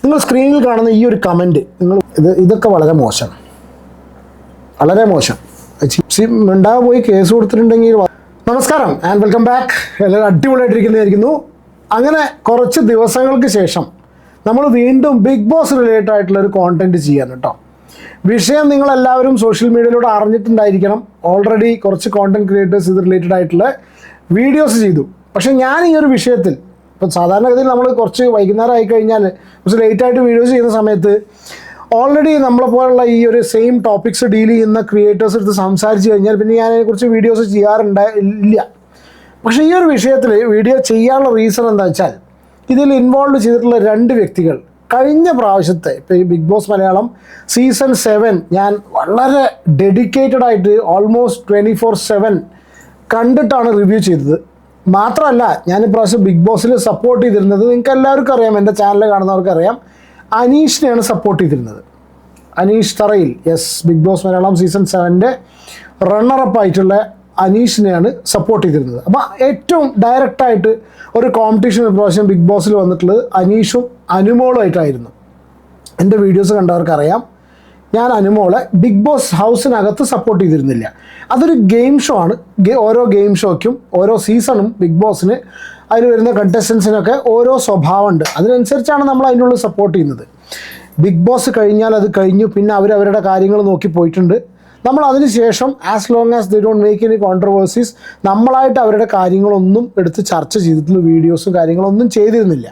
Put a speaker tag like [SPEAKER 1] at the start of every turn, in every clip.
[SPEAKER 1] നിങ്ങൾ സ്ക്രീനിൽ കാണുന്ന ഈ ഒരു കമൻറ്റ് ഇതൊക്കെ വളരെ മോശം, വളരെ മോശം. ഉണ്ടാകാൻ പോയി കേസ് കൊടുത്തിട്ടുണ്ടെങ്കിൽ. നമസ്കാരം ആൻഡ് വെൽക്കം ബാക്ക്. എല്ലാവരും അടിപൊളിയായിട്ടിരിക്കുന്നതായിരിക്കുന്നു. അങ്ങനെ കുറച്ച് ദിവസങ്ങൾക്ക് ശേഷം നമ്മൾ വീണ്ടും ബിഗ് ബോസ് റിലേറ്റഡ് ആയിട്ടുള്ള ഒരു കോണ്ടന്റ് ചെയ്യാൻ കേട്ടോ. വിഷയം നിങ്ങളെല്ലാവരും സോഷ്യൽ മീഡിയയിലൂടെ അറിഞ്ഞിട്ടുണ്ടായിരിക്കണം. ഓൾറെഡി കുറച്ച് കോണ്ടന്റ് ക്രിയേറ്റേഴ്സ് ഇത് റിലേറ്റഡ് ആയിട്ടുള്ള വീഡിയോസ് ചെയ്തു. പക്ഷേ ഞാൻ ഈ ഒരു വിഷയത്തിൽ ഇപ്പോൾ സാധാരണഗതിയിൽ നമ്മൾ കുറച്ച് വൈകുന്നേരം ആയിക്കഴിഞ്ഞാൽ കുറച്ച് ലേറ്റായിട്ട് വീഡിയോസ് ചെയ്യുന്ന സമയത്ത് ഓൾറെഡി നമ്മളെപ്പോലുള്ള ഈ ഒരു സെയിം ടോപ്പിക്സ് ഡീൽ ചെയ്യുന്ന ക്രിയേറ്റേഴ്സ് എടുത്ത് സംസാരിച്ച് കഴിഞ്ഞാൽ പിന്നെ ഞാൻ അതിനെക്കുറിച്ച് വീഡിയോസ് ചെയ്യാറുണ്ടായില്ല. പക്ഷേ ഈ ഒരു വിഷയത്തിൽ വീഡിയോ ചെയ്യാനുള്ള റീസൺ എന്താ വെച്ചാൽ ഇതിൽ ഇൻവോൾവ് ചെയ്തിട്ടുള്ള രണ്ട് വ്യക്തികൾ കഴിഞ്ഞ പ്രാവശ്യത്തെ ഇപ്പോൾ ഈ ബിഗ് ബോസ് മലയാളം സീസൺ 7 ഞാൻ വളരെ ഡെഡിക്കേറ്റഡ് ആയിട്ട് ഓൾമോസ്റ്റ് 24/7 കണ്ടിട്ടാണ് റിവ്യൂ ചെയ്തത്. മാത്രമല്ല ഞാൻ ഇപ്രാവശ്യം ബിഗ് ബോസിൽ സപ്പോർട്ട് ചെയ്തിരുന്നത് നിങ്ങൾക്ക് എല്ലാവർക്കും അറിയാം, എൻ്റെ ചാനൽ കാണുന്നവർക്കറിയാം, അനീഷിനെയാണ് സപ്പോർട്ട് ചെയ്തിരുന്നത്. Aneesh Tharayil, yes, big boss Malayalam season 7 runner up ആയിട്ടുള്ള അനീഷിനെയാണ് സപ്പോർട്ട് ചെയ്തിരുന്നത്. അപ്പോൾ ഏറ്റവും ഡയറക്റ്റായിട്ട് ഒരു കോമ്പറ്റീഷൻ ഇപ്രാവശ്യം ബിഗ് ബോസിൽ വന്നിട്ടുള്ളത് അനീഷും അനുമോളുമായിട്ടായിരുന്നു. എൻ്റെ വീഡിയോസ് കണ്ടവർക്കറിയാം, ഞാൻ അനുമോളെ ബിഗ് ബോസ് ഹൗസിനകത്ത് സപ്പോർട്ട് ചെയ്തിരുന്നില്ല. അതൊരു ഗെയിം ഷോ ആണ്. ഓരോ ഗെയിം ഷോയ്ക്കും ഓരോ സീസണും ബിഗ് ബോസിന് അതിൽ വരുന്ന കണ്ടസ്റ്റൻസിനൊക്കെ ഓരോ സ്വഭാവമുണ്ട്. അതിനനുസരിച്ചാണ് നമ്മൾ അതിനുള്ളിൽ സപ്പോർട്ട് ചെയ്യുന്നത്. ബിഗ് ബോസ് കഴിഞ്ഞാൽ അത് കഴിഞ്ഞു, പിന്നെ അവരവരുടെ കാര്യങ്ങൾ നോക്കി പോയിട്ടുണ്ട്. നമ്മൾ അതിന് ശേഷം as long as they don't make any controversies നമ്മളായിട്ട് അവരുടെ കാര്യങ്ങളൊന്നും എടുത്ത് ചർച്ച ചെയ്തിട്ടുള്ള വീഡിയോസും കാര്യങ്ങളൊന്നും ചെയ്തിരുന്നില്ല.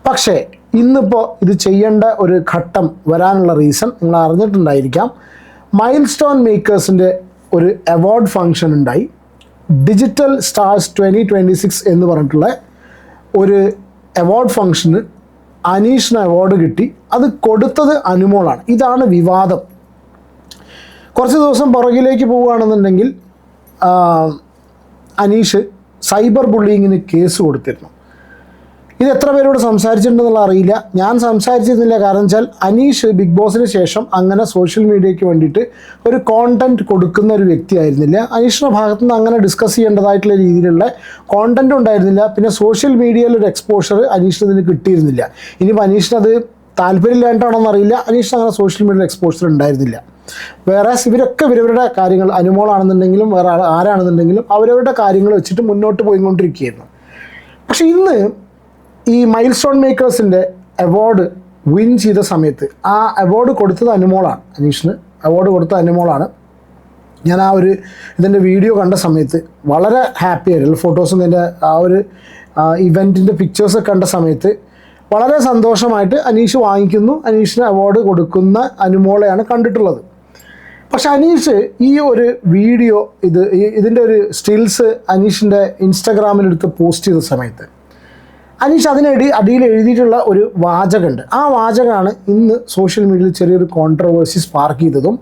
[SPEAKER 1] പക്ഷേ ഇന്നിപ്പോൾ ഇത് ചെയ്യേണ്ട ഒരു ഘട്ടം വരാനുള്ള റീസൺ നിങ്ങൾ അറിഞ്ഞിട്ടുണ്ടായിരിക്കാം. മൈൽ സ്റ്റോൺ മേക്കേഴ്സിൻ്റെ ഒരു അവാർഡ് ഫംഗ്ഷൻ ഉണ്ടായി. ഡിജിറ്റൽ സ്റ്റാർസ് 2026 എന്ന് പറഞ്ഞിട്ടുള്ള ഒരു അവാർഡ് ഫംഗ്ഷന് അനീഷിന് അവാർഡ് കിട്ടി. അത് കൊടുത്തത് അനുമോളാണ്. ഇതാണ് വിവാദം. കുറച്ച് ദിവസം പുറകിലേക്ക് പോവുകയാണെന്നുണ്ടെങ്കിൽ അനീഷ് സൈബർ ബുള്ളിങ്ങിന് കേസ് കൊടുത്തിരുന്നു. ഇത് എത്ര പേരോട് സംസാരിച്ചിട്ടുണ്ടെന്നുള്ള അറിയില്ല, ഞാൻ സംസാരിച്ചിരുന്നില്ല. കാരണം വെച്ചാൽ അനീഷ് ബിഗ് ബോസിന് ശേഷം അങ്ങനെ സോഷ്യൽ മീഡിയയ്ക്ക് വേണ്ടിയിട്ട് ഒരു കോണ്ടൻറ്റ് കൊടുക്കുന്ന ഒരു വ്യക്തിയായിരുന്നില്ല. അനീഷിൻ്റെ ഭാഗത്തുനിന്ന് അങ്ങനെ ഡിസ്കസ് ചെയ്യേണ്ടതായിട്ടുള്ള രീതിയിലുള്ള കോണ്ടൻറ്റും ഉണ്ടായിരുന്നില്ല. പിന്നെ സോഷ്യൽ മീഡിയയിൽ ഒരു എക്സ്പോഷർ അനീഷിന് ഇതിന് കിട്ടിയിരുന്നില്ല. ഇനിയിപ്പോൾ അനീഷിനത് താല്പര്യമില്ലാണ്ടാണോന്ന് അറിയില്ല, അനീഷിന് അങ്ങനെ സോഷ്യൽ മീഡിയയിൽ എക്സ്പോഷർ ഉണ്ടായിരുന്നില്ല. വേറെ ഇവരൊക്കെ ഇവരവരുടെ കാര്യങ്ങൾ, അനുമോളാണെന്നുണ്ടെങ്കിലും വേറെ ആരാണെന്നുണ്ടെങ്കിലും അവരവരുടെ കാര്യങ്ങൾ വെച്ചിട്ട് മുന്നോട്ട് പോയിക്കൊണ്ടിരിക്കുകയായിരുന്നു. പക്ഷേ ഇന്ന് ഈ മൈൽ സ്റ്റോൺ മേക്കേഴ്സിൻ്റെ അവാർഡ് വിൻ ചെയ്ത സമയത്ത് ആ അവാർഡ് കൊടുത്തത് അനുമോളാണ്. അനീഷിന് അവാർഡ് കൊടുത്ത അനുമോളാണ്. ഞാൻ ആ ഒരു ഇതിൻ്റെ വീഡിയോ കണ്ട സമയത്ത് വളരെ ഹാപ്പി ആയിരുന്നു. ഫോട്ടോസും ഇതിൻ്റെ ആ ഒരു ഇവൻറ്റിൻ്റെ പിക്ചേഴ്സൊക്കെ കണ്ട സമയത്ത് വളരെ സന്തോഷമായിട്ട് അനീഷ് വാങ്ങിക്കുന്നു. അനീഷിന് അവാർഡ് കൊടുക്കുന്ന അനുമോളെയാണ് കണ്ടിട്ടുള്ളത്. പക്ഷെ അനീഷ് ഈ ഒരു വീഡിയോ ഇതിൻ്റെ ഒരു സ്റ്റിൽസ് അനീഷിൻ്റെ ഇൻസ്റ്റാഗ്രാമിലെടുത്ത് പോസ്റ്റ് ചെയ്ത സമയത്ത് അനീഷ് അടിയിൽ എഴുതിയിട്ടുള്ള ഒരു വാചകമുണ്ട്. ആ വാചകമാണ് ഇന്ന് സോഷ്യൽ മീഡിയയിൽ ചെറിയൊരു കോൺട്രവേഴ്സി സ്പാർക്ക് ചെയ്തതും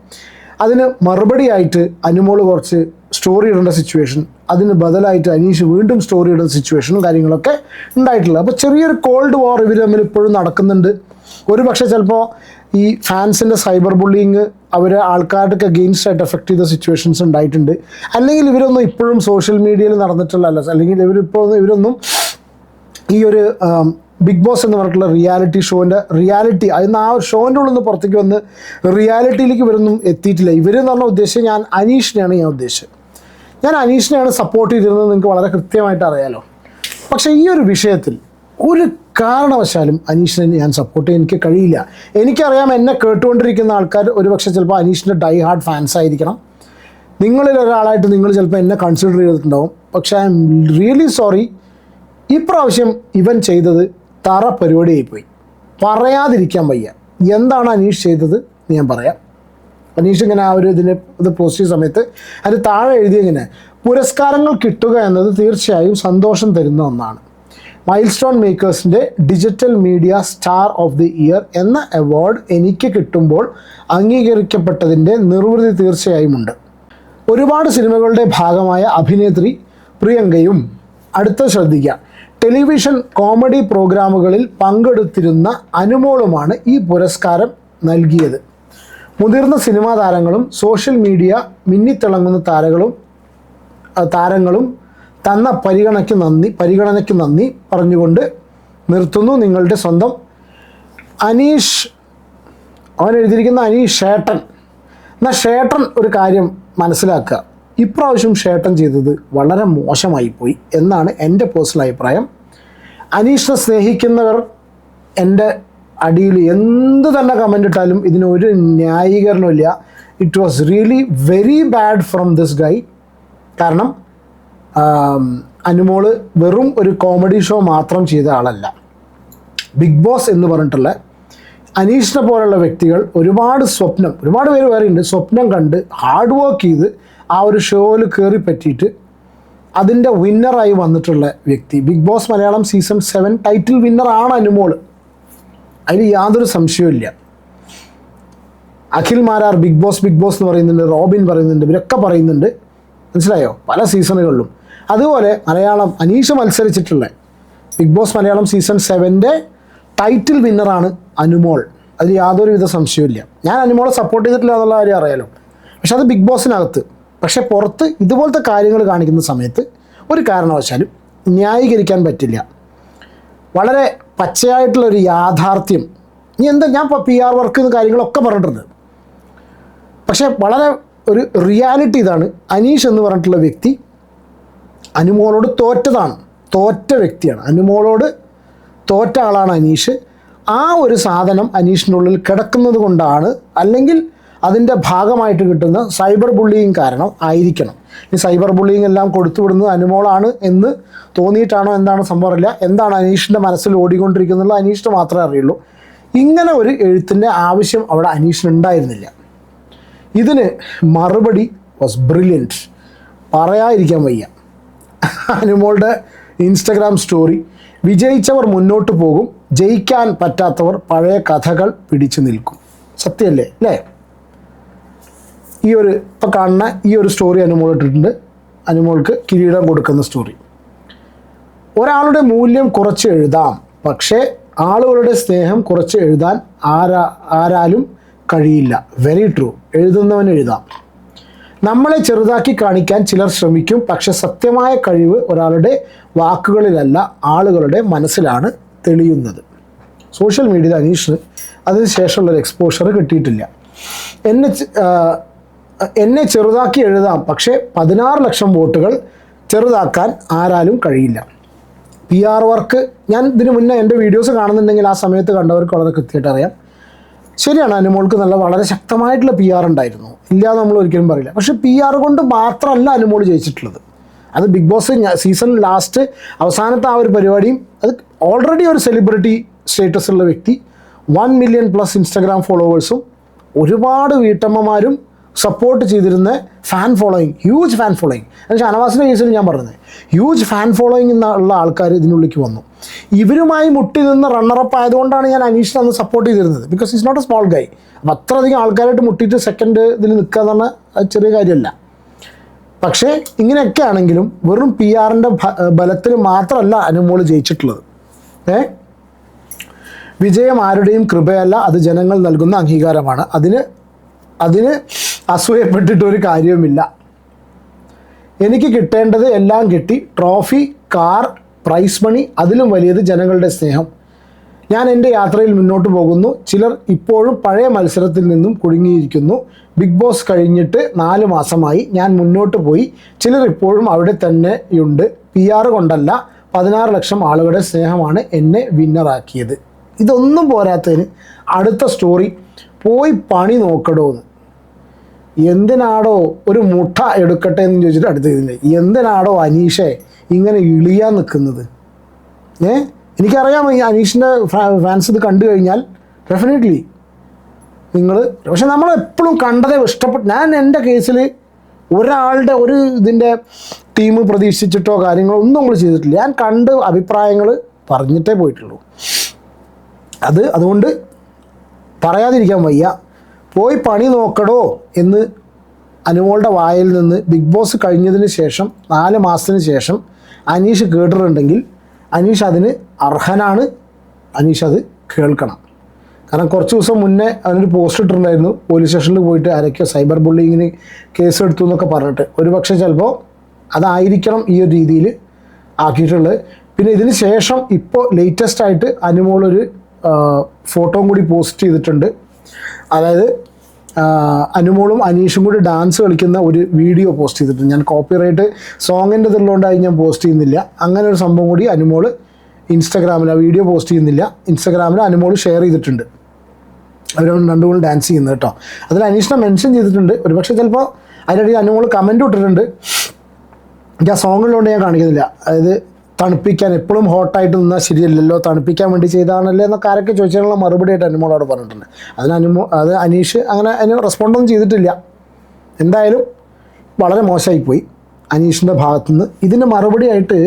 [SPEAKER 1] അതിന് മറുപടിയായിട്ട് അനുമോള് കുറച്ച് സ്റ്റോറി ഇടേണ്ട സിറ്റുവേഷൻ, അതിന് ബദലായിട്ട് അനീഷ് വീണ്ടും സ്റ്റോറി ഇടുന്ന സിറ്റുവേഷനും കാര്യങ്ങളൊക്കെ ഉണ്ടായിട്ടുള്ളത്. അപ്പോൾ ചെറിയൊരു കോൾഡ് വാർ ഇവർ തമ്മിൽ ഇപ്പോഴും നടക്കുന്നുണ്ട്. ഒരു പക്ഷേ ചിലപ്പോൾ ഈ ഫാൻസിൻ്റെ സൈബർ ബുള്ളിങ് അവരെ ആൾക്കാർക്ക് അഗെയിൻസ്റ്റ് ആയിട്ട് എഫക്റ്റ് ചെയ്ത സിറ്റുവേഷൻസ് ഉണ്ടായിട്ടുണ്ട്. അല്ലെങ്കിൽ ഇവരൊന്നും ഇപ്പോഴും സോഷ്യൽ മീഡിയയിൽ നടന്നിട്ടുള്ള അല്ലെങ്കിൽ ഇവരൊന്നും ഈ ഒരു ബിഗ് ബോസ് എന്ന് പറഞ്ഞിട്ടുള്ള റിയാലിറ്റി ഷോൻ്റെ അതിന് ആ ഒരു ഷോൻ്റെ ഉള്ളിൽ നിന്ന് പുറത്തേക്ക് വന്ന് റിയാലിറ്റിയിലേക്ക് ഇവരൊന്നും എത്തിയിട്ടില്ല. ഇവരെന്ന് പറഞ്ഞ ഉദ്ദേശിച്ചത് ഞാൻ ഉദ്ദേശിച്ചത്. ഞാൻ അനീഷിനെയാണ് സപ്പോർട്ട് ചെയ്തിരുന്നത്, നിങ്ങൾക്ക് വളരെ കൃത്യമായിട്ട് അറിയാലോ. പക്ഷേ ഈ ഒരു വിഷയത്തിൽ ഒരു കാരണവശാലും അനീഷിനെ ഞാൻ സപ്പോർട്ട് ചെയ്യാൻ എനിക്ക് കഴിയില്ല. എനിക്കറിയാം, എന്നെ കേട്ടുകൊണ്ടിരിക്കുന്ന ആൾക്കാർ ഒരുപക്ഷെ ചിലപ്പോൾ അനീഷിൻ്റെ ഡൈ ഹാർഡ് ഫാൻസ് ആയിരിക്കണം. നിങ്ങളിൽ ഒരാളായിട്ട് നിങ്ങൾ ചിലപ്പോൾ എന്നെ കൺസിഡർ ചെയ്തിട്ടുണ്ടാവും. പക്ഷേ ഐ എം റിയലി സോറി. ഇപ്രാവശ്യം ഇവൻ ചെയ്തത് തറ പരിപാടിയായിപ്പോയി. പറയാതിരിക്കാൻ വയ്യ. എന്താണ് അനീഷ് ചെയ്തത് ഞാൻ പറയാം. അനീഷ് ഇങ്ങനെ ഇത് പോസ്റ്റ് ചെയ്ത സമയത്ത് അതിന് താഴെ എഴുതിയങ്ങനെ, പുരസ്കാരങ്ങൾ കിട്ടുക എന്നത് തീർച്ചയായും സന്തോഷം തരുന്ന ഒന്നാണ്. മൈൽ സ്റ്റോൺ മേക്കേഴ്സിൻ്റെ digital media star of the year എന്ന അവാർഡ് എനിക്ക് കിട്ടുമ്പോൾ അംഗീകരിക്കപ്പെട്ടതിൻ്റെ നിർവൃതി തീർച്ചയായും ഉണ്ട്. ഒരുപാട് സിനിമകളുടെ ഭാഗമായ അഭിനേത്രി പ്രിയങ്കയും, അടുത്ത ശ്രദ്ധിക്കുക, ടെലിവിഷൻ കോമഡി പ്രോഗ്രാമുകളിൽ പങ്കെടുത്തിരുന്ന അനുമോളുമാണ് ഈ പുരസ്കാരം നൽകിയത്. മുതിർന്ന സിനിമാ താരങ്ങളും സോഷ്യൽ മീഡിയ മിന്നിത്തിളങ്ങുന്ന താരങ്ങളും തന്ന പരിഗണനയ്ക്ക് നന്ദി പറഞ്ഞുകൊണ്ട് നിർത്തുന്നു. നിങ്ങളുടെ സ്വന്തം അനീഷ്, അവൻ എഴുതിയിരിക്കുന്ന അനീഷ് ഷേട്ടൻ. എന്നാൽ ഷേട്ടൻ ഒരു കാര്യം മനസ്സിലാക്കുക, ഇപ്രാവശ്യം ഷേട്ടൻ ചെയ്തത് വളരെ മോശമായിപ്പോയി എന്നാണ് എൻ്റെ പേഴ്സണൽ അഭിപ്രായം. അനീഷിനെ സ്നേഹിക്കുന്നവർ എൻ്റെ അടിയിൽ എന്ത് തന്നെ കമൻ്റ് ഇട്ടാലും ഇതിനൊരു ന്യായീകരണമില്ല. It was really very bad from this guy. കാരണം അനുമോള് വെറും ഒരു കോമഡി ഷോ മാത്രം ചെയ്ത ആളല്ല. ബിഗ് ബോസ് എന്ന് പറഞ്ഞിട്ടുള്ള അനീഷിനെ പോലുള്ള വ്യക്തികൾ ഒരുപാട് പേര് വേറെ ഉണ്ട്, സ്വപ്നം കണ്ട് ഹാർഡ് വർക്ക് ചെയ്ത് ആ ഒരു ഷോയിൽ കയറി പറ്റിയിട്ട് അതിൻ്റെ വിന്നറായി വന്നിട്ടുള്ള വ്യക്തി. Bigg boss Malayalam season 7 title വിന്നറാണ് അനുമോള്, അതിൽ യാതൊരു സംശയവുമില്ല. അഖിൽ മാരാർ ബിഗ് ബോസ് എന്ന് പറയുന്നുണ്ട്, റോബിൻ പറയുന്നുണ്ട്, ഇവരൊക്കെ പറയുന്നുണ്ട്, മനസ്സിലായോ, പല സീസണുകളിലും. അതുപോലെ മലയാളം അനീഷ് മത്സരിച്ചിട്ടുള്ള Bigg boss Malayalam season 7 title വിന്നറാണ് അനുമോൾ, അതിൽ യാതൊരുവിധ സംശയമില്ല. ഞാൻ അനുമോളെ സപ്പോർട്ട് ചെയ്തിട്ടില്ല എന്നുള്ള കാര്യം അറിയാലോ, പക്ഷെ അത് ബിഗ് ബോസിനകത്ത്. പക്ഷെ പുറത്ത് ഇതുപോലത്തെ കാര്യങ്ങൾ കാണിക്കുന്ന സമയത്ത് ഒരു കാരണവശാലും ന്യായീകരിക്കാൻ പറ്റില്ല. വളരെ പച്ചയായിട്ടുള്ളൊരു യാഥാർത്ഥ്യം. ഞാൻ ഇപ്പോൾ PR വർക്ക് കാര്യങ്ങളൊക്കെ പറഞ്ഞിട്ടുണ്ട്, പക്ഷേ വളരെ ഒരു റിയാലിറ്റി ഇതാണ്. അനീഷ് എന്ന് പറഞ്ഞിട്ടുള്ള വ്യക്തി അനുമോളോട് തോറ്റ വ്യക്തിയാണ്. അനുമോളോട് തോറ്റ ആളാണ് അനീഷ്. ആ ഒരു സാധനം അനീഷിൻ്റെ ഉള്ളിൽ കിടക്കുന്നത് കൊണ്ടാണ്, അല്ലെങ്കിൽ അതിൻ്റെ ഭാഗമായിട്ട് കിട്ടുന്ന സൈബർ ബുള്ളിയിങ് കാരണം ആയിരിക്കണം. ഈ സൈബർ ബുള്ളിയിങ് എല്ലാം കൊടുത്തുവിടുന്നത് അനുമോളാണ് എന്ന് തോന്നിയിട്ടാണോ എന്താണ് സംഭവം അറിയില്ല. എന്താണ് അനീഷിൻ്റെ മനസ്സിൽ ഓടിക്കൊണ്ടിരിക്കുന്നുള്ള അനീഷിന് മാത്രമേ അറിയുള്ളൂ. ഇങ്ങനെ ഒരു എഴുത്തിൻ്റെ ആവശ്യം അവിടെ അനീഷിന് ഉണ്ടായിരുന്നില്ല. ഇതിന് മറുപടി വാസ് ബ്രില്യൻറ്റ്, പറയാതിരിക്കാൻ വയ്യ. അനുമോളുടെ ഇൻസ്റ്റഗ്രാം സ്റ്റോറി, വിജയിച്ചവർ മുന്നോട്ട് പോകും, ജയിക്കാൻ പറ്റാത്തവർ പഴയ കഥകൾ പിടിച്ചു നിൽക്കും. സത്യമല്ലേ അല്ലേ? ഇപ്പോൾ കാണുന്ന ഈ ഒരു സ്റ്റോറി അനുമോൾ ഇട്ടിട്ടുണ്ട്. അനുമോൾക്ക് കിരീടം കൊടുക്കുന്ന സ്റ്റോറി. ഒരാളുടെ മൂല്യം കുറച്ച് എഴുതാം, പക്ഷേ ആളുകളുടെ സ്നേഹം കുറച്ച് എഴുതാൻ ആരാലും കഴിയില്ല. Very true. എഴുതുന്നവൻ എഴുതാം. നമ്മളെ ചെറുതാക്കി കാണിക്കാൻ ചിലർ ശ്രമിക്കും, പക്ഷെ സത്യമായ കഴിവ് ഒരാളുടെ വാക്കുകളിലല്ല, ആളുകളുടെ മനസ്സിലാണ് തെളിയുന്നത്. സോഷ്യൽ മീഡിയയിൽ അനീഷിന് അതിന് ശേഷമുള്ളൊരു എക്സ്പോഷർ കിട്ടിയിട്ടില്ല. എന്നെ ചെറുതാക്കി എഴുതാം, പക്ഷേ 16 ലക്ഷം വോട്ടുകൾ ചെറുതാക്കാൻ ആരാലും കഴിയില്ല. PR വർക്ക് ഞാൻ ഇതിനു മുന്നേ എൻ്റെ വീഡിയോസ് കാണുന്നുണ്ടെങ്കിൽ ആ സമയത്ത് കണ്ടവർക്ക് വളരെ കൃത്യമായിട്ട് അറിയാം. ശരിയാണ്, അനുമോൾക്ക് വളരെ ശക്തമായിട്ടുള്ള PR ഉണ്ടായിരുന്നു, ഇല്ലാതെ നമ്മൾ ഒരിക്കലും പറയില്ല. പക്ഷേ PR കൊണ്ട് മാത്രമല്ല അനുമോൾ ജയിച്ചിട്ടുള്ളത്. അത് ബിഗ് ബോസ് സീസൺ ലാസ്റ്റ് അവസാനത്തെ ആ ഒരു പരിപാടിയും, അത് ഓൾറെഡി ഒരു സെലിബ്രിറ്റി സ്റ്റേറ്റസ് ഉള്ള വ്യക്തി, 1 മില്യൺ പ്ലസ് ഇൻസ്റ്റാഗ്രാം ഫോളോവേഴ്സും ഒരുപാട് വീട്ടമ്മമാരും സപ്പോർട്ട് ചെയ്തിരുന്ന fan following, huge fan following. എന്നുവെച്ചാൽ അനവാസിൻ്റെ കേസിൽ ഞാൻ പറഞ്ഞത് ഹ്യൂജ് ഫാൻ ഫോളോയിങ് എന്നുള്ള ആൾക്കാർ ഇതിനുള്ളിലേക്ക് വന്നു. ഇവരുമായി മുട്ടി നിന്ന് റണ്ണറപ്പ് ആയതുകൊണ്ടാണ് ഞാൻ അനീഷിനെ അന്ന് സപ്പോർട്ട് ചെയ്തിരുന്നത്. Because is not a small guy. അപ്പോൾ അത്രയധികം ആൾക്കാരായിട്ട് മുട്ടിയിട്ട് സെക്കൻഡ് ഇതിൽ നിൽക്കുക എന്ന് പറഞ്ഞാൽ അത് ചെറിയ കാര്യമല്ല. പക്ഷേ ഇങ്ങനെയൊക്കെ ആണെങ്കിലും വെറും PR-ൻ്റെ ബലത്തിൽ മാത്രമല്ല അനുമോൾ ജയിച്ചിട്ടുള്ളത്. വിജയം ആരുടെയും കൃപയല്ല, അത് ജനങ്ങൾ നൽകുന്ന അംഗീകാരമാണ്. അതിന് അസൂയപ്പെട്ടിട്ടൊരു കാര്യവുമില്ല. എനിക്ക് കിട്ടേണ്ടത് എല്ലാം കിട്ടി. ട്രോഫി, കാർ, പ്രൈസ് മണി, അതിലും വലിയത് ജനങ്ങളുടെ സ്നേഹം. ഞാൻ എൻ്റെ യാത്രയിൽ മുന്നോട്ട് പോകുന്നു. ചിലർ ഇപ്പോഴും പഴയ മത്സരത്തിൽ നിന്നും കുടുങ്ങിയിരിക്കുന്നു. ബിഗ് ബോസ് കഴിഞ്ഞിട്ട് 4 മാസമായി. ഞാൻ മുന്നോട്ട് പോയി. ചിലർ ഇപ്പോഴും അവിടെ തന്നെയുണ്ട്. PR കൊണ്ടല്ല, 16 ലക്ഷം ആളുകളുടെ സ്നേഹമാണ് എന്നെ വിന്നറാക്കിയത്. ഇതൊന്നും പോരാത്തതിന് അടുത്ത സ്റ്റോറി, പോയി പണി നോക്കടോ എന്ന്. എന്തിനാടോ ഒരു മുട്ട എടുക്കട്ടെ എന്ന് ചോദിച്ചിട്ട് അടുത്തതില്ലേ, എന്തിനാടോ അനീഷെ ഇങ്ങനെ ഇളിയാൻ നിൽക്കുന്നത്? എനിക്കറിയാം ഈ അനീഷിൻ്റെ ഫാൻസ് ഇത് കണ്ടു കഴിഞ്ഞാൽ ഡെഫിനറ്റ്ലി നിങ്ങൾ, പക്ഷെ നമ്മളെപ്പോഴും കണ്ടതേ ഇഷ്ടപ്പെട്ടു. ഞാൻ എൻ്റെ കേസിൽ ഒരാളുടെ ഒരു ഇതിൻ്റെ ടീം പ്രതീക്ഷിച്ചിട്ടോ കാര്യങ്ങളോ ഒന്നും നമ്മൾ ചെയ്തിട്ടില്ല. ഞാൻ കണ്ട് അഭിപ്രായങ്ങൾ പറഞ്ഞിട്ടേ പോയിട്ടുള്ളൂ. അതുകൊണ്ട് പറയാതിരിക്കാൻ വയ്യ. പോയി പണി നോക്കടോ എന്ന് അനുമോളുടെ വായിൽ നിന്ന് ബിഗ് ബോസ് കഴിഞ്ഞതിന് ശേഷം 4 മാസത്തിന് ശേഷം അനീഷ് കേട്ടിട്ടുണ്ടെങ്കിൽ അനീഷ് അതിന് അർഹനാണ്. അനീഷ് അത് കേൾക്കണം. കാരണം കുറച്ച് ദിവസം മുന്നേ അതിനൊരു പോസ്റ്റ് ഇട്ടിട്ടുണ്ടായിരുന്നു, പോലീസ് സ്റ്റേഷനിൽ പോയിട്ട് ആരൊക്കെയോ സൈബർ ബുള്ളിങ്ങിന് കേസ് എടുത്തു എന്നൊക്കെ പറഞ്ഞിട്ട്. ഒരുപക്ഷെ ചിലപ്പോൾ അതായിരിക്കണം ഈ ഒരു രീതിയിൽ ആക്കിയിട്ടുള്ളത്. പിന്നെ ഇതിന് ശേഷം ഇപ്പോൾ ലേറ്റസ്റ്റ് ആയിട്ട് അനുമോളൊരു ഫോട്ടോയും കൂടി പോസ്റ്റ് ചെയ്തിട്ടുണ്ട്. അതായത് അനുമോളും അനീഷും കൂടി ഡാൻസ് കളിക്കുന്ന ഒരു വീഡിയോ പോസ്റ്റ് ചെയ്തിട്ടുണ്ട്. ഞാൻ കോപ്പിറൈറ്റ് സോങ്ങിൻ്റെ ഇതുള്ളതുകൊണ്ടായി ഞാൻ പോസ്റ്റ് ചെയ്യുന്നില്ല. അങ്ങനെ ഒരു സംഭവം കൂടി അനുമോൾ ഇൻസ്റ്റാഗ്രാമിൽ ആ വീഡിയോ പോസ്റ്റ് ചെയ്യുന്നില്ല, ഇൻസ്റ്റാഗ്രാമിൽ അനുമോൾ ഷെയർ ചെയ്തിട്ടുണ്ട്. അവർ രണ്ടുകൂടി ഡാൻസ് ചെയ്യുന്നത് കേട്ടോ. അതിൽ അനീഷിനെ മെൻഷൻ ചെയ്തിട്ടുണ്ട്. ഒരുപക്ഷെ ചിലപ്പോൾ അതിനിടയിൽ അനുമോൾ കമൻറ്റ് ഇട്ടിട്ടുണ്ട്. എനിക്ക് ആ സോങ്ങിലുകൊണ്ട് ഞാൻ കാണിക്കുന്നില്ല. അതായത് തണുപ്പിക്കാൻ എപ്പോഴും ഹോട്ടായിട്ട് നിന്നാൽ ശരിയല്ലല്ലോ, തണുപ്പിക്കാൻ വേണ്ടി ചെയ്താണല്ലേ എന്നൊക്കെ ആരൊക്കെ ചോദിച്ചാലുള്ള മറുപടിയായിട്ട് അനുമോളോട് പറഞ്ഞിട്ടുണ്ട്. അത് അനീഷ് അങ്ങനെ അതിന് റെസ്പോണ്ടൊന്നും ചെയ്തിട്ടില്ല. എന്തായാലും വളരെ മോശമായിപ്പോയി അനീഷിൻ്റെ ഭാഗത്തുനിന്ന്. ഇതിന് മറുപടിയായിട്ട്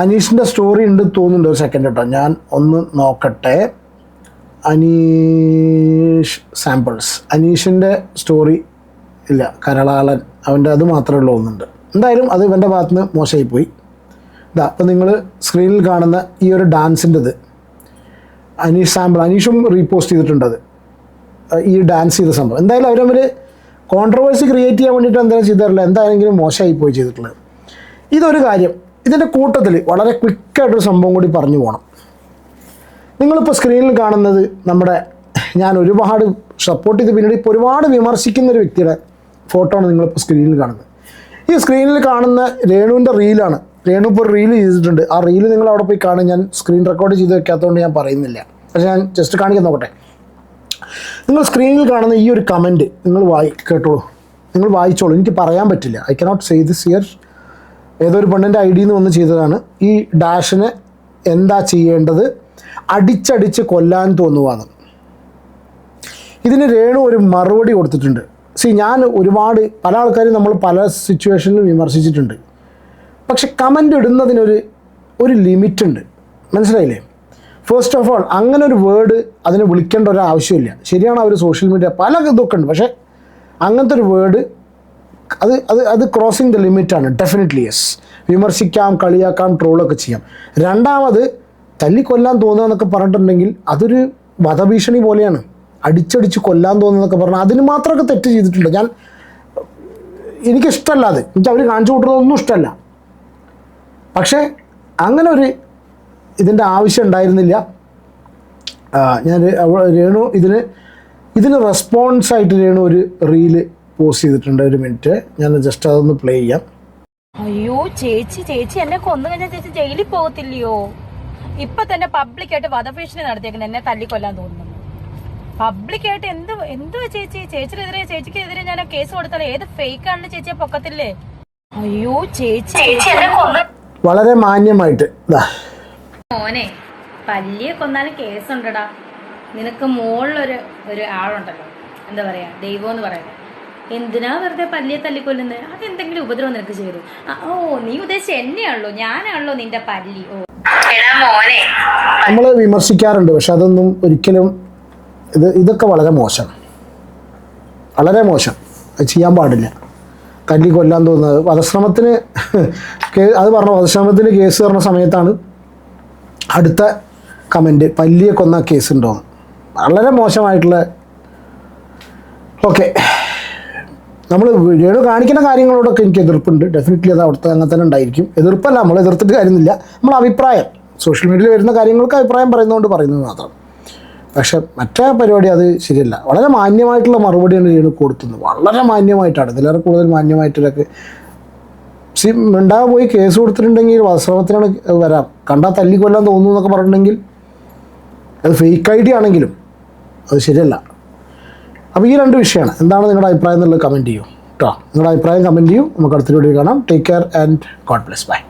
[SPEAKER 1] അനീഷിൻ്റെ സ്റ്റോറി ഉണ്ട് തോന്നുന്നുണ്ട്. ഒരു സെക്കൻഡ് കേട്ടോ, ഞാൻ ഒന്ന് നോക്കട്ടെ. അനീഷിൻ്റെ സ്റ്റോറി ഇല്ല, കരളാളൻ അവൻ്റെ അത് മാത്രമേ ഉള്ളൂ ഒന്നുണ്ട്. എന്തായാലും അത് ഇവൻ്റെ ഭാഗത്തുനിന്ന് മോശമായിപ്പോയി. ഇതാ അപ്പം നിങ്ങൾ സ്ക്രീനിൽ കാണുന്ന ഈ ഒരു ഡാൻസിൻ്റെത് അനീഷും റീപോസ്റ്റ് ചെയ്തിട്ടുണ്ടത്, ഈ ഡാൻസ് ചെയ്ത സംഭവം. എന്തായാലും അവരവർ കോൺട്രവേഴ്സി ക്രിയേറ്റ് ചെയ്യാൻ വേണ്ടിയിട്ട് എന്തായാലും ചെയ്തിട്ടില്ല. എന്തായാലും മോശമായിപ്പോയി ചെയ്തിട്ടുള്ളത്. ഇതൊരു കാര്യം. ഇതിൻ്റെ കൂട്ടത്തിൽ വളരെ ക്വിക്കായിട്ടൊരു സംഭവം കൂടി പറഞ്ഞു പോകണം. നിങ്ങളിപ്പോൾ സ്ക്രീനിൽ കാണുന്നത് ഞാൻ ഒരുപാട് സപ്പോർട്ട് ചെയ്ത് പിന്നീട് ഇപ്പോൾ ഒരുപാട് വിമർശിക്കുന്ന ഒരു വ്യക്തിയുടെ ഫോട്ടോ ആണ് നിങ്ങളിപ്പോൾ സ്ക്രീനിൽ കാണുന്നത്. ഈ സ്ക്രീനിൽ കാണുന്ന രേണുവിൻ്റെ റീലാണ്. രേണു ഇപ്പോൾ ഒരു റീൽ ചെയ്തിട്ടുണ്ട്. ആ റീല് നിങ്ങൾ അവിടെ പോയി കാണും. ഞാൻ സ്ക്രീൻ റെക്കോർഡ് ചെയ്ത് വെക്കാത്തതുകൊണ്ട് ഞാൻ പറയുന്നില്ല, പക്ഷേ ഞാൻ ജസ്റ്റ് കാണിക്കാൻ നോക്കട്ടെ. നിങ്ങൾ സ്ക്രീനിൽ കാണുന്ന ഈ ഒരു കമൻറ്റ് നിങ്ങൾ കേട്ടോളൂ, നിങ്ങൾ വായിച്ചോളൂ. എനിക്ക് പറയാൻ പറ്റില്ല, I cannot say this here. ഏതൊരു പെണ്ണിൻ്റെ ഐ ഡിയിൽ നിന്ന് വന്ന് ചെയ്തതാണ്. ഈ ഡാഷിനെ എന്താ ചെയ്യേണ്ടത്, അടിച്ചടിച്ച് കൊല്ലാൻ തോന്നുവാണ്. ഇതിന് രേണു ഒരു മറുപടി കൊടുത്തിട്ടുണ്ട്. ഞാൻ ഒരുപാട് പല ആൾക്കാരും നമ്മൾ പല സിറ്റുവേഷനിലും വിമർശിച്ചിട്ടുണ്ട്. പക്ഷെ കമൻ്റ് ഇടുന്നതിനൊരു ലിമിറ്റുണ്ട്, മനസ്സിലായില്ലേ? ഫസ്റ്റ് ഓഫ് ഓൾ അങ്ങനെ ഒരു വേർഡ് അതിനെ വിളിക്കേണ്ട ഒരു ആവശ്യമില്ല. ശരിയാണ്, അവർ സോഷ്യൽ മീഡിയ പല ഇതൊക്കെ ഉണ്ട്, പക്ഷേ അങ്ങനത്തെ ഒരു വേർഡ് അത് ക്രോസിങ് ദ ലിമിറ്റാണ്. Definitely yes. വിമർശിക്കാം, കളിയാക്കാം, ട്രോളൊക്കെ ചെയ്യാം. രണ്ടാമത് തല്ലിക്കൊല്ലാൻ തോന്നുക എന്നൊക്കെ പറഞ്ഞിട്ടുണ്ടെങ്കിൽ അതൊരു വധഭീഷണി പോലെയാണ്. അടിച്ചടിച്ച് കൊല്ലാൻ തോന്നുന്നതൊക്കെ പറഞ്ഞാൽ അതിന് മാത്രമൊക്കെ തെറ്റ് ചെയ്തിട്ടുണ്ട്. എനിക്കിഷ്ടമല്ല അത്. എനിക്ക് അവർ കാണിച്ചു കൂട്ടുന്നതൊന്നും ഇഷ്ടമല്ല. പക്ഷേ അങ്ങനെ ഇതിൻ്റെ ആവശ്യം ഉണ്ടായിരുന്നില്ല. രേണു ഇതിന് റെസ്പോൺസായിട്ട് രേണു ഒരു റീല് പോസ്റ്റ് ചെയ്തിട്ടുണ്ട്. ഒരു മിനിറ്റ്, ഞാൻ ജസ്റ്റ് അതൊന്ന് പ്ലേ ചെയ്യാം.
[SPEAKER 2] അയ്യോ ചേച്ചി എന്നെ കൊന്നു കഴിഞ്ഞാൽ ചേച്ചി ജയിലിൽ പോകത്തില്ലയോ? ഇപ്പൊ തന്നെ പബ്ലിക്കായിട്ട് വധഭീഷണി നടത്തിയേക്കുന്നത് എന്നെ തല്ലിക്കൊല്ലാൻ തോന്നുന്നു. പബ്ലിക്കായിട്ട് എന്തുവാ ചേച്ചിക്കെതിരെ ഞാൻ കേസ് കൊടുത്താലേ ഏത് ഫേക്ക് ആണെന്ന് ചേച്ചിയെ പൊക്കത്തില്ലേ? അയ്യോ ചേച്ചി
[SPEAKER 1] വളരെ മാന്യമായിട്ട്
[SPEAKER 2] മോനെ പല്ലിയെ കൊന്നാലും കേസുണ്ടടാ. നിനക്ക് മുകളിലൊരു ആളുണ്ടല്ലോ, എന്താ പറയാ, ദൈവം എന്ന് പറയുന്നത്. എന്തിനാ വെറുതെ പല്ലിയെ തല്ലിക്കൊല്ലുന്നത്? അതെന്തെങ്കിലും ഉപദ്രവം നിനക്ക് ചെയ്തു? ഓ നീ ഉദ്ദേശിച്ച എന്നെയാണല്ലോ, ഞാനാണല്ലോ നിന്റെ പല്ലി. ഓ എടാ മോനെ,
[SPEAKER 1] നമ്മൾ വിമർശിക്കാറുണ്ട്, പക്ഷെ അതൊന്നും ഒരിക്കലും ഇതൊക്കെ വളരെ മോശം, വളരെ മോശം. അത് ചെയ്യാൻ പാടില്ല. തല്ലിക്കൊല്ലാൻ തോന്നുന്നത് വധശ്രമത്തിന് വധശ്രമത്തിന് കേസ് തരുന്ന സമയത്താണ് അടുത്ത കമൻറ്റ് പല്ലിയെ കൊന്ന കേസ് ഉണ്ടോന്ന്. വളരെ മോശമായിട്ടുള്ള. ഓക്കെ, നമ്മൾ വീഡിയോ കാണിക്കുന്ന കാര്യങ്ങളോടൊക്കെ എനിക്ക് എതിർപ്പുണ്ട്. ഡെഫിനറ്റ്ലി അത് അവിടുത്തെ അങ്ങനെ തന്നെ ഉണ്ടായിരിക്കും. എതിർപ്പല്ല, നമ്മൾ എതിർത്തിട്ട് കാര്യമില്ല. നമ്മൾ അഭിപ്രായം സോഷ്യൽ മീഡിയയിൽ വരുന്ന കാര്യങ്ങൾക്ക് അഭിപ്രായം പറയുന്നത് മാത്രം. പക്ഷെ മറ്റേ പരിപാടി അത് ശരിയല്ല. വളരെ മാന്യമായിട്ടുള്ള മറുപടിയാണ് രേണു കൊടുക്കുന്നത്. വളരെ മാന്യമായിട്ടാണ്. ഇതിലേറെ കൂടുതൽ മാന്യമായിട്ടൊക്കെ പോയി കേസ് കൊടുത്തിട്ടുണ്ടെങ്കിൽ വധശ്രമത്തിനാണ് വരാം. കണ്ടാൽ തല്ലിക്കൊല്ലാൻ തോന്നുന്നു എന്നൊക്കെ പറഞ്ഞിട്ടുണ്ടെങ്കിൽ അത് ഫേക്ക് ഐ ഡി ആണെങ്കിലും അത് ശരിയല്ല. അപ്പോൾ ഈ രണ്ട് വിഷയമാണ്. എന്താണ് നിങ്ങളുടെ അഭിപ്രായം എന്നുള്ളത് കമൻറ്റ് ചെയ്യൂ കേട്ടോ. നിങ്ങളുടെ അഭിപ്രായം കമൻറ്റ് ചെയ്യൂ. നമുക്ക് അടുത്ത വീഡിയോ കാണാം. Take care and God bless. By.